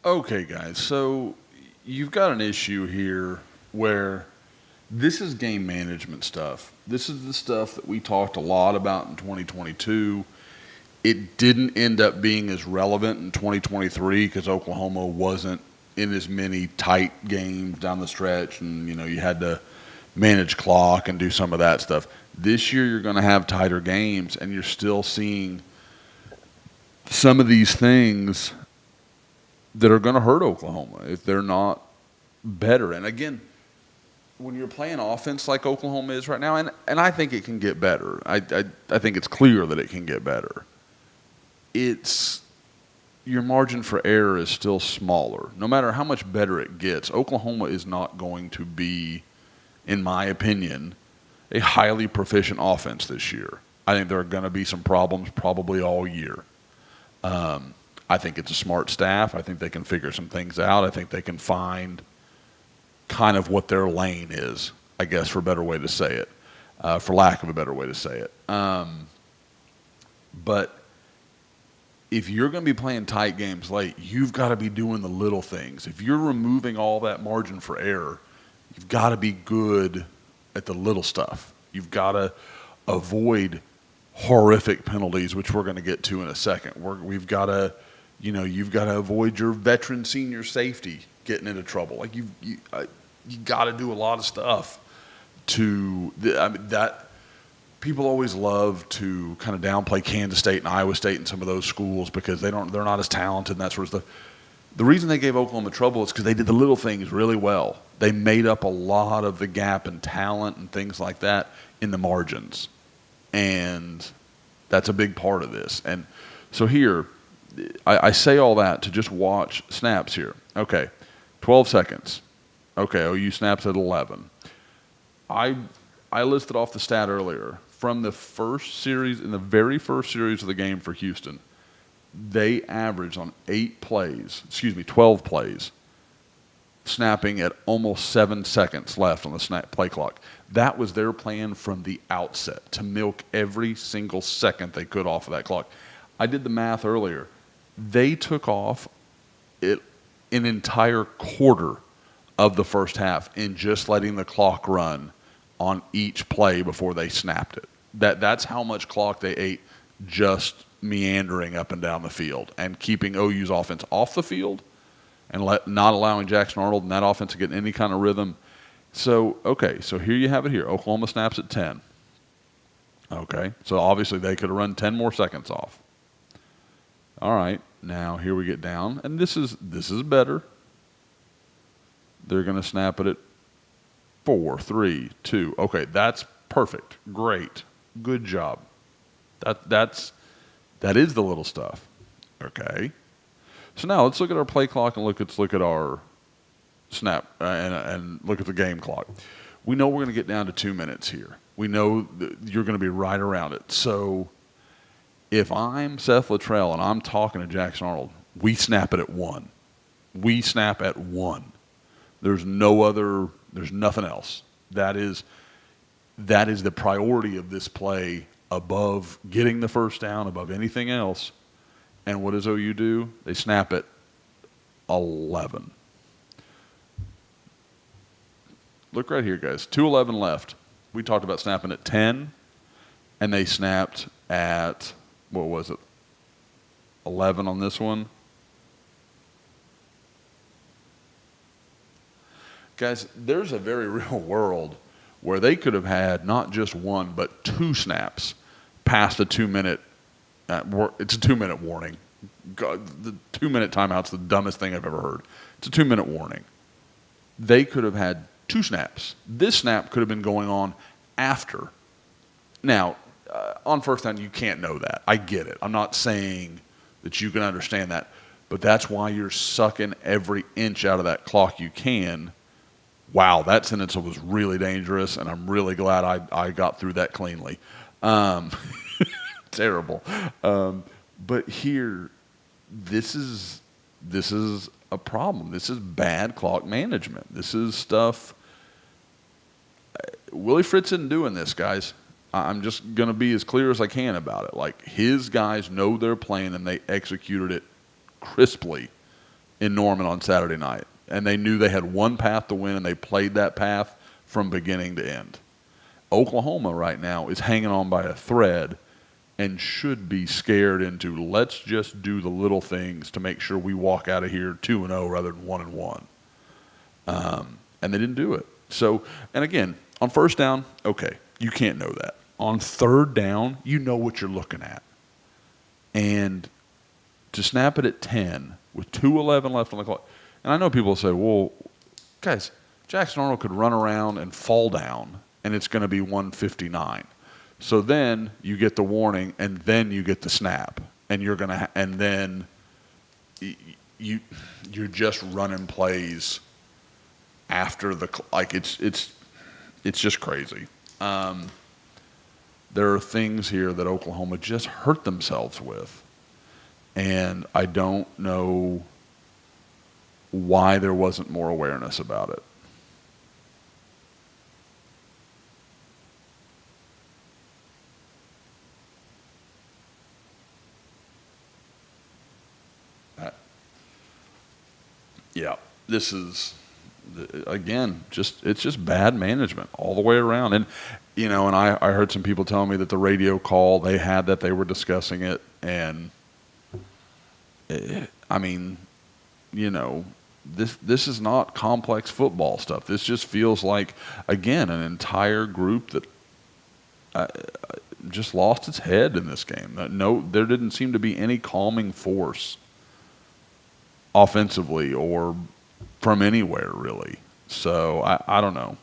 Okay, guys. So you've got an issue here where this is game management stuff. This is the stuff that we talked a lot about in 2022. It didn't end up being as relevant in 2023 because Oklahoma wasn't in as many tight games down the stretch, and you had to manage clock and do some of that stuff. This year, you're going to have tighter games, and you're still seeing some of these things that are going to hurt Oklahoma if they're not better. And again, when you're playing offense like Oklahoma is right now, and I think it can get better. I think it's clear that it can get better. It's your margin for error is still smaller. No matter how much better it gets, Oklahoma is not going to be, in my opinion, a highly proficient offense this year. I think there are going to be some problems probably all year. I think it's a smart staff. I think they can figure some things out. I think they can find kind of what their lane is, I guess, for a better way to say it, for lack of a better way to say it. But if you're going to be playing tight games late, you've got to be doing the little things. If you're removing all that margin for error, you've got to be good at the little stuff. You've got to avoid horrific penalties, which we're going to get to in a second. We've got to, you've got to avoid your veteran senior safety getting into trouble. Like you got to do a lot of stuff that people always love to kind of downplay Kansas State and Iowa State and some of those schools because they're not as talented and that sort of stuff. The reason they gave Oklahoma trouble is because they did the little things really well. They made up a lot of the gap in talent and things like that in the margins. And that's a big part of this. And so here, I say all that to just watch snaps here. Okay, 12 seconds. Okay, OU snaps at 11. I listed off the stat earlier. From the first series, in the very first series of the game for Houston, they averaged on 12 plays, snapping at almost 7 seconds left on the snap play clock. That was their plan from the outset, to milk every single second they could off of that clock. I did the math earlier. They took off an entire quarter of the first half in just letting the clock run on each play before they snapped it. That's how much clock they ate just meandering up and down the field and keeping OU's offense off the field and not allowing Jackson Arnold and that offense to get any kind of rhythm. So, okay, so here you have it here. Oklahoma snaps at 10. Okay, so obviously they could have run 10 more seconds off. All right, now here we get down, and this is better. They're going to snap it at 4, 3, 2. Okay, that's perfect. Great. Good job. That is the little stuff. Okay. So now let's look at our play clock and let's look at our snap and look at the game clock. We know we're going to get down to 2 minutes here. We know that you're going to be right around it. So if I'm Seth Luttrell and I'm talking to Jackson Arnold, we snap it at 1. We snap at 1. There's nothing else. That is the priority of this play above getting the first down, above anything else. And what does OU do? They snap at 11. Look right here, guys. 2:11 left. We talked about snapping at 10, and they snapped at, what was it, 11 on this one. Guys, there's a very real world where they could have had not just 1 but 2 snaps past a 2-minute. It's a 2-minute warning. God, the 2-minute timeout's the dumbest thing I've ever heard. It's a 2-minute warning. They could have had 2 snaps. This snap could have been going on after. Now, on first down, you can't know that. I get it. I'm not saying that you can understand that, but that's why you're sucking every inch out of that clock you can. Wow, that sentence was really dangerous, and I'm really glad I got through that cleanly. Terrible. But here, this is a problem. This is bad clock management. This is stuff. Willie Fritz isn't doing this, guys. I'm just going to be as clear as I can about it. Like, his guys know their plan, and they executed it crisply in Norman on Saturday night, and they knew they had one path to win, and they played that path from beginning to end. Oklahoma right now is hanging on by a thread and should be scared into, let's just do the little things to make sure we walk out of here 2-0 rather than 1-1. And they didn't do it. So, and again, on first down, okay, you can't know that. On third down, you know what you're looking at. And to snap it at 10 with 2:11 left on the clock, and I know people say, well, guys, Jackson Arnold could run around and fall down, and it's going to be 159. So then you get the warning, and then you get the snap, and you're going to, and then you're just running plays after the, like it's just crazy. There are things here that Oklahoma just hurt themselves with, and I don't know why there wasn't more awareness about it. Yeah, this is, again, it's just bad management all the way around. And, you know, and I heard some people telling me that the radio call they had, that they were discussing it. And, I mean, you know, this is not complex football stuff. This just feels like, again, an entire group that just lost its head in this game. No, there didn't seem to be any calming force offensively or from anywhere, really. So I don't know.